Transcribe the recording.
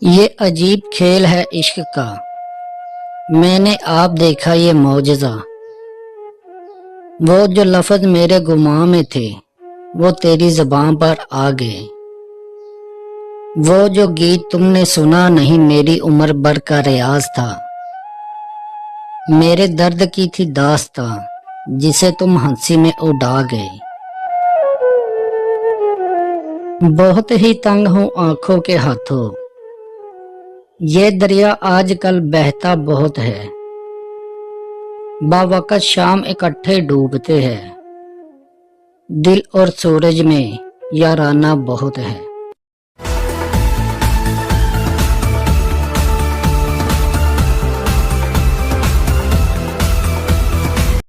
ये अजीब खेल है इश्क का, मैंने आप देखा ये मौजज़ा। वो जो लफ्ज़ मेरे गुमां में थे वो तेरी ज़बान पर आ गए। वो जो गीत तुमने सुना नहीं मेरी उम्र भर का रियाज था। मेरे दर्द की थी दास्तां जिसे तुम हंसी में उड़ा गए। बहुत ही तंग हूँ आंखों के हाथों, ये दरिया आजकल बहता बहुत है। बावक़्त शाम इकट्ठे डूबते हैं, दिल और सूरज में याराना बहुत है।